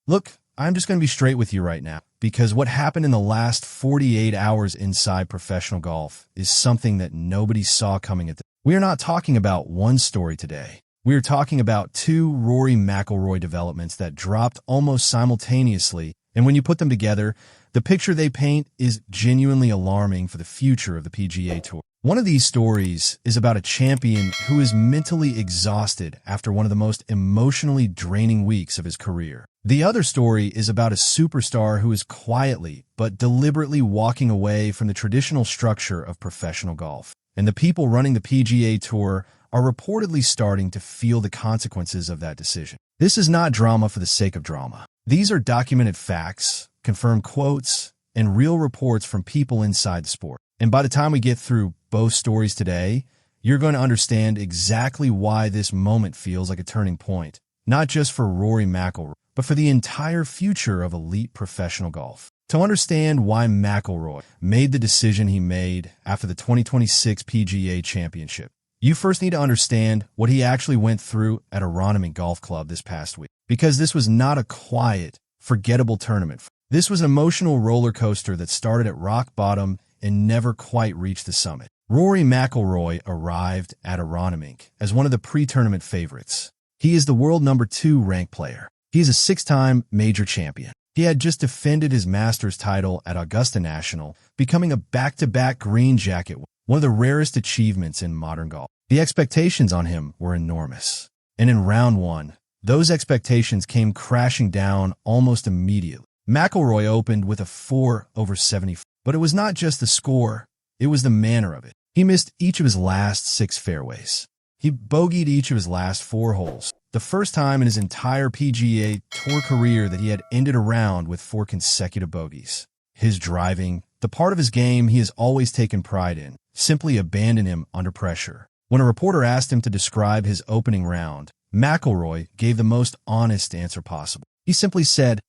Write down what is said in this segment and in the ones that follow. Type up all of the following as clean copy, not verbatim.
Look, I'm just going to be straight with you right now, because what happened in the last 48 hours inside professional golf is something that nobody saw coming at the. We are not talking about one story today. We are talking about two Rory McIlroy developments that dropped almost simultaneously, and when you put them together, the picture they paint is genuinely alarming for the future of the PGA Tour. One of these stories is about a champion who is mentally exhausted after one of the most emotionally draining weeks of his career. The other story is about a superstar who is quietly but deliberately walking away from the traditional structure of professional golf. And the people running the PGA Tour are reportedly starting to feel the consequences of that decision. This is not drama for the sake of drama. These are documented facts, confirmed quotes, and real reports from people inside the sport. And by the time we get through both stories today, you're going to understand exactly why this moment feels like a turning point, not just for Rory McIlroy, but for the entire future of elite professional golf. To understand why McIlroy made the decision he made after the 2026 PGA Championship, you first need to understand what he actually went through at Aronimink Golf Club this past week. Because this was not a quiet, forgettable tournament. This was an emotional roller coaster that started at rock bottom and never quite reached the summit. Rory McIlroy arrived at Aronimink as one of the pre-tournament favorites. He is the world number 2 ranked player. He is a 6-time major champion. He had just defended his Masters title at Augusta National, becoming a back-to-back green jacket, one of the rarest achievements in modern golf. The expectations on him were enormous. And in round 1, those expectations came crashing down almost immediately. McIlroy opened with a 4 over 70, but it was not just the score, it was the manner of it. He missed each of his last 6 fairways. He bogeyed each of his last 4 holes, the first time in his entire PGA Tour career that he had ended a round with 4 consecutive bogeys. His driving, the part of his game he has always taken pride in, simply abandoned him under pressure. When a reporter asked him to describe his opening round, McIlroy gave the most honest answer possible. He simply said,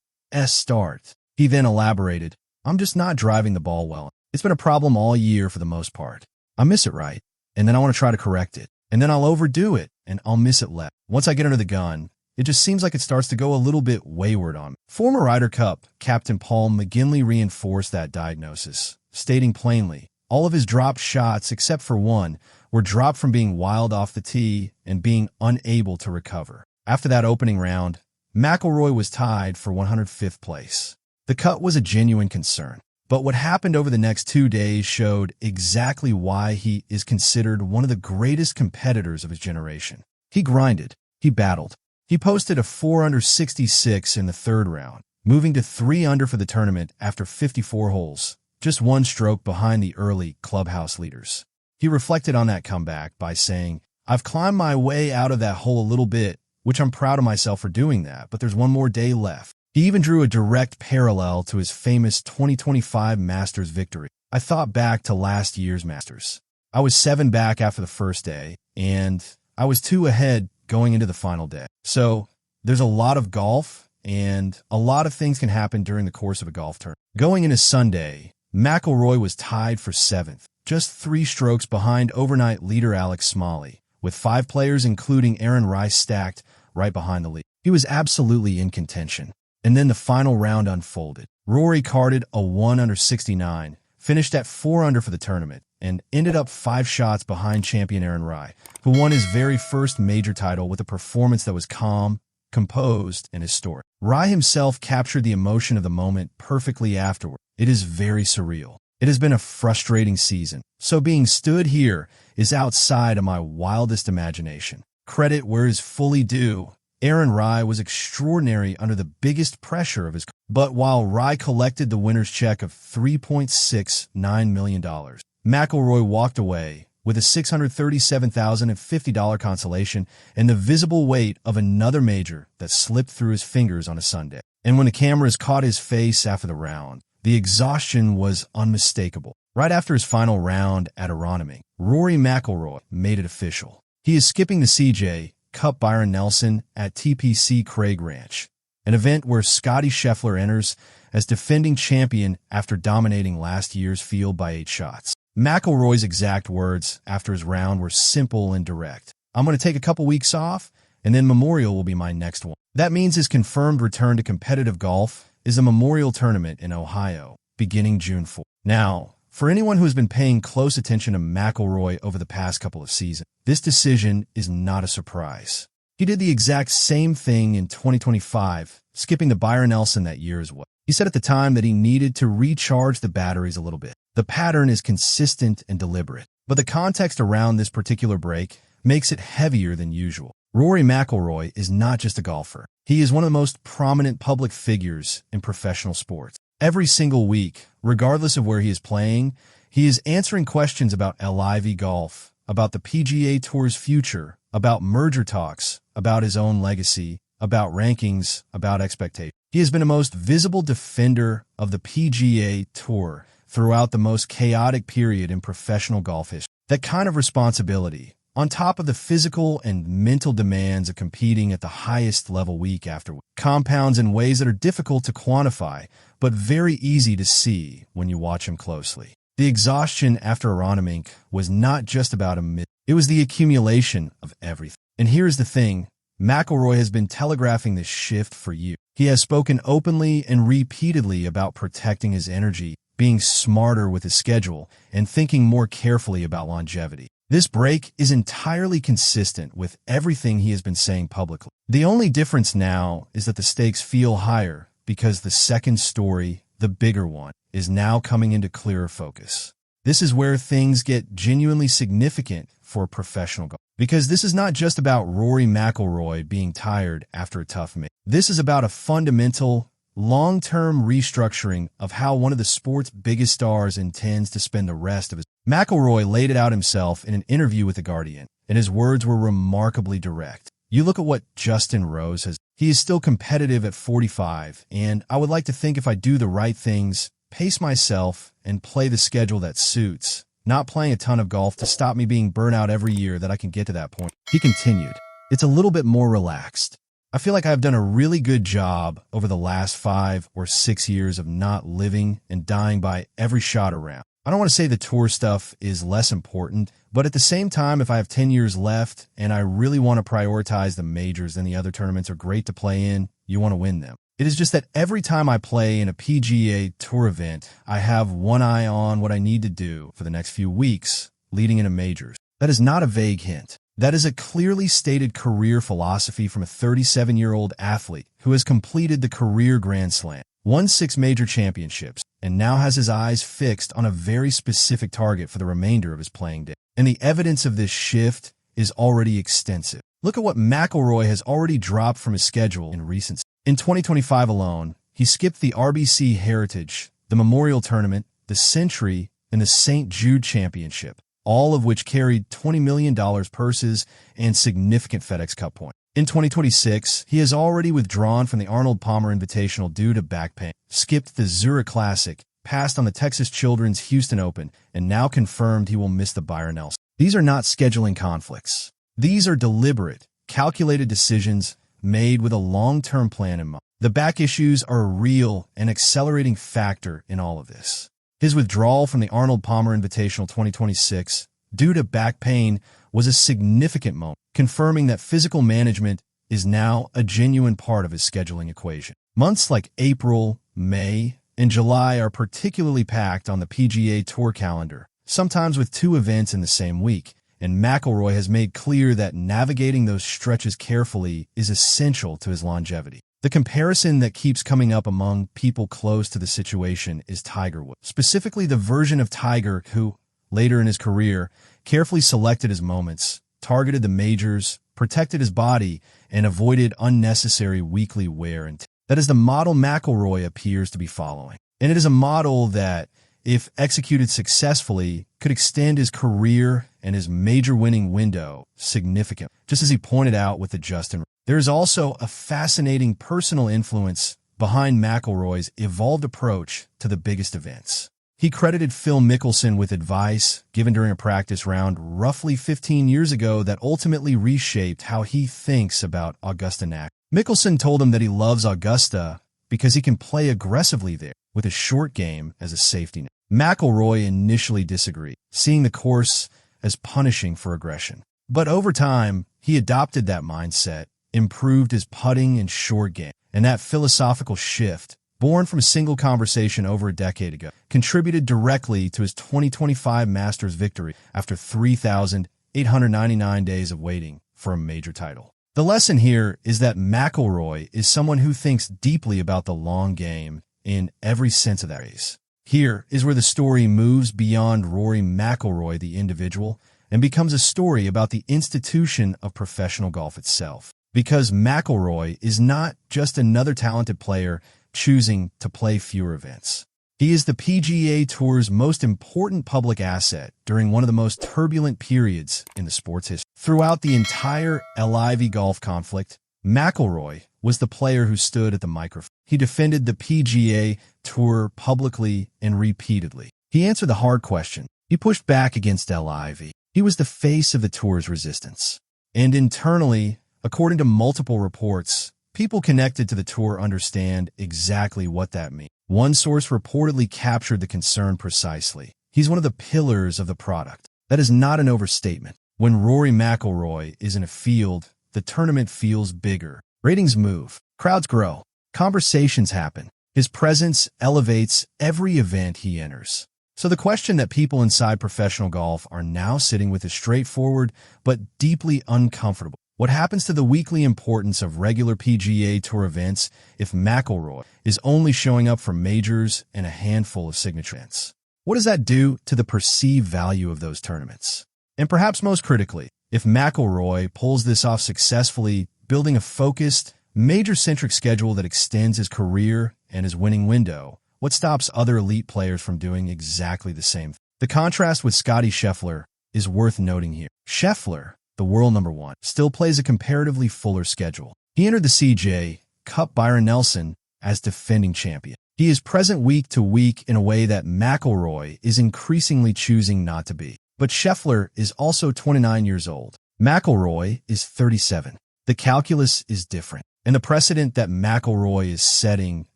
"Start." He then elaborated, "I'm just not driving the ball well. It's been a problem all year for the most part. I miss it right, and then I want to try to correct it. And then I'll overdo it, and I'll miss it left. Once I get under the gun, it just seems like it starts to go a little bit wayward on me." Former Ryder Cup captain Paul McGinley reinforced that diagnosis, stating plainly, all of his dropped shots, except for one, were dropped from being wild off the tee and being unable to recover. After that opening round, McIlroy was tied for 105th place. The cut was a genuine concern. But what happened over the next 2 days showed exactly why he is considered one of the greatest competitors of his generation. He grinded. He battled. He posted a 4 under 66 in the 3rd round, moving to 3 under for the tournament after 54 holes, just 1 stroke behind the early clubhouse leaders. He reflected on that comeback by saying, "I've climbed my way out of that hole a little bit, which I'm proud of myself for doing that, but there's one more day left." He even drew a direct parallel to his famous 2025 Masters victory. "I thought back to last year's Masters. I was 7 back after the first day, and I was 2 ahead going into the final day. So there's a lot of golf, and a lot of things can happen during the course of a golf tournament." Going into Sunday, McIlroy was tied for 7th, just 3 strokes behind overnight leader Alex Smalley, with 5 players including Aaron Rice stacked right behind the lead. He was absolutely in contention. And then the final round unfolded. Rory carded a 1 under 69, finished at 4 under for the tournament, and ended up 5 shots behind champion Aaron Rice, who won his very first major title with a performance that was calm, composed, and historic. Rice himself captured the emotion of the moment perfectly afterward. "It is very surreal. It has been a frustrating season, so being stood here is outside of my wildest imagination. Credit where is fully due. Aaron Rice was extraordinary under the biggest pressure of his career." But while Rice collected the winner's check of $3.69 million, McIlroy walked away with a $637,050 consolation and the visible weight of another major that slipped through his fingers on a Sunday. And when the cameras caught his face after the round, the exhaustion was unmistakable. Right after his final round at Aronimink, Rory McIlroy made it official. He is skipping the CJ Cup Byron Nelson at TPC Craig Ranch, an event where Scotty Scheffler enters as defending champion after dominating last year's field by 8 shots. McIlroy's exact words after his round were simple and direct. "I'm going to take a couple weeks off, and then Memorial will be my next one. That means his confirmed return to competitive golf is the Memorial Tournament in Ohio, beginning June 4th. Now, for anyone who has been paying close attention to McIlroy over the past couple of seasons, this decision is not a surprise. He did the exact same thing in 2025, skipping the Byron Nelson that year as well. He said at the time that he needed to recharge the batteries a little bit. The pattern is consistent and deliberate, but the context around this particular break makes it heavier than usual. Rory McIlroy is not just a golfer. He is one of the most prominent public figures in professional sports. Every single week, regardless of where he is playing, he is answering questions about LIV golf, about the PGA Tour's future, about merger talks, about his own legacy, about rankings, about expectations. He has been the most visible defender of the PGA Tour throughout the most chaotic period in professional golf history. That kind of responsibility, on top of the physical and mental demands of competing at the highest level week after week, compounds in ways that are difficult to quantify, but very easy to see when you watch him closely. The exhaustion after Aronimink was not just about a myth. It was the accumulation of everything. And here's the thing, McIlroy has been telegraphing this shift for years. He has spoken openly and repeatedly about protecting his energy, being smarter with his schedule, and thinking more carefully about longevity. This break is entirely consistent with everything he has been saying publicly. The only difference now is that the stakes feel higher because the second story, the bigger one, is now coming into clearer focus. This is where things get genuinely significant for professional golf. Because this is not just about Rory McIlroy being tired after a tough meet. This is about a fundamental, long-term restructuring of how one of the sport's biggest stars intends to spend the rest of his life. McIlroy laid it out himself in an interview with The Guardian, and his words were remarkably direct. You look at what Justin Rose has. He is still competitive at 45, and I would like to think if I do the right things, pace myself, and play the schedule that suits, not playing a ton of golf to stop me being burnt out every year, that I can get to that point. He continued, it's a little bit more relaxed. I feel like I've done a really good job over the last 5 or 6 years of not living and dying by every shot around. I don't want to say the tour stuff is less important, but at the same time, if I have 10 years left and I really want to prioritize the majors, then the other tournaments are great to play in. You want to win them. It is just that every time I play in a PGA Tour event, I have one eye on what I need to do for the next few weeks leading into majors. That is not a vague hint. That is a clearly stated career philosophy from a 37-year-old athlete who has completed the career Grand Slam, won 6 major championships, and now has his eyes fixed on a very specific target for the remainder of his playing day. And the evidence of this shift is already extensive. Look at what McIlroy has already dropped from his schedule in recent. In 2025 alone, he skipped the RBC Heritage, the Memorial Tournament, the Century, and the St. Jude Championship, all of which carried $20 million purses and significant FedEx Cup points. In 2026, he has already withdrawn from the Arnold Palmer Invitational due to back pain, skipped the Zurich Classic, passed on the Texas Children's Houston Open, and now confirmed he will miss the Byron Nelson. These are not scheduling conflicts. These are deliberate, calculated decisions made with a long-term plan in mind. The back issues are a real and accelerating factor in all of this. His withdrawal from the Arnold Palmer Invitational 2026 due to back pain was a significant moment, confirming that physical management is now a genuine part of his scheduling equation. Months like April, May, and July are particularly packed on the PGA Tour calendar, sometimes with 2 events in the same week, and McIlroy has made clear that navigating those stretches carefully is essential to his longevity. The comparison that keeps coming up among people close to the situation is Tiger Woods, specifically the version of Tiger who, later in his career, carefully selected his moments, targeted the majors, protected his body, and avoided unnecessary weekly wear and tear. That is the model McIlroy appears to be following. And it is a model that, if executed successfully, could extend his career and his major winning window significantly, just as he pointed out with the Justin. There is also a fascinating personal influence behind McIlroy's evolved approach to the biggest events. He credited Phil Mickelson with advice given during a practice round roughly 15 years ago that ultimately reshaped how he thinks about Augusta National. Mickelson told him that he loves Augusta because he can play aggressively there with a short game as a safety net. McIlroy initially disagreed, seeing the course as punishing for aggression. But over time, he adopted that mindset improved his putting and short game. And that philosophical shift, born from a single conversation over a decade ago, contributed directly to his 2025 Masters victory after 3,899 days of waiting for a major title. The lesson here is that McIlroy is someone who thinks deeply about the long game in every sense of that phrase. Here is where the story moves beyond Rory McIlroy, the individual, and becomes a story about the institution of professional golf itself. Because McIlroy is not just another talented player choosing to play fewer events. He is the PGA Tour's most important public asset during one of the most turbulent periods in the sport's history. Throughout the entire LIV golf conflict, McIlroy was the player who stood at the microphone. He defended the PGA Tour publicly and repeatedly. He answered the hard question. He pushed back against LIV. He was the face of the tour's resistance. And internally, according to multiple reports, people connected to the tour understand exactly what that means. One source reportedly captured the concern precisely. He's one of the pillars of the product. That is not an overstatement. When Rory McIlroy is in a field, the tournament feels bigger. Ratings move. Crowds grow. Conversations happen. His presence elevates every event he enters. So the question that people inside professional golf are now sitting with is straightforward but deeply uncomfortable. What happens to the weekly importance of regular PGA Tour events if McIlroy is only showing up for majors and a handful of signature events? What does that do to the perceived value of those tournaments? And perhaps most critically, if McIlroy pulls this off successfully, building a focused, major-centric schedule that extends his career and his winning window, what stops other elite players from doing exactly the same thing? The contrast with Scottie Scheffler is worth noting here. Scheffler, the world number one, still plays a comparatively fuller schedule. He entered the CJ Cup Byron Nelson as defending champion. He is present week to week in a way that McIlroy is increasingly choosing not to be. But Scheffler is also 29 years old. McIlroy is 37. The calculus is different. And the precedent that McIlroy is setting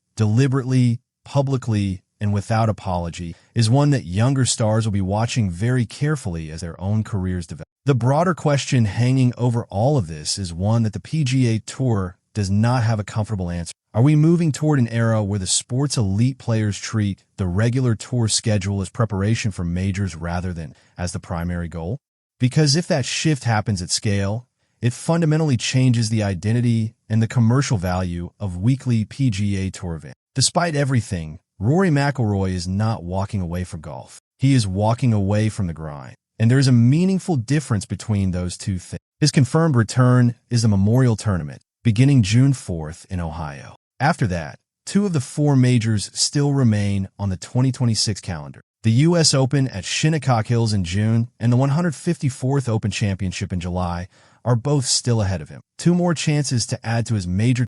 deliberately, publicly, and without apology is one that younger stars will be watching very carefully as their own careers develop. The broader question hanging over all of this is one that the PGA Tour does not have a comfortable answer. Are we moving toward an era where the sport's elite players treat the regular tour schedule as preparation for majors rather than as the primary goal? Because if that shift happens at scale, it fundamentally changes the identity and the commercial value of weekly PGA Tour events. Despite everything, Rory McIlroy is not walking away from golf. He is walking away from the grind. And there is a meaningful difference between those two things. His confirmed return is the Memorial Tournament, beginning June 4th in Ohio. After that, 2 of the 4 majors still remain on the 2026 calendar. The U.S. Open at Shinnecock Hills in June and the 154th Open Championship in July are both still ahead of him. 2 more chances to add to his major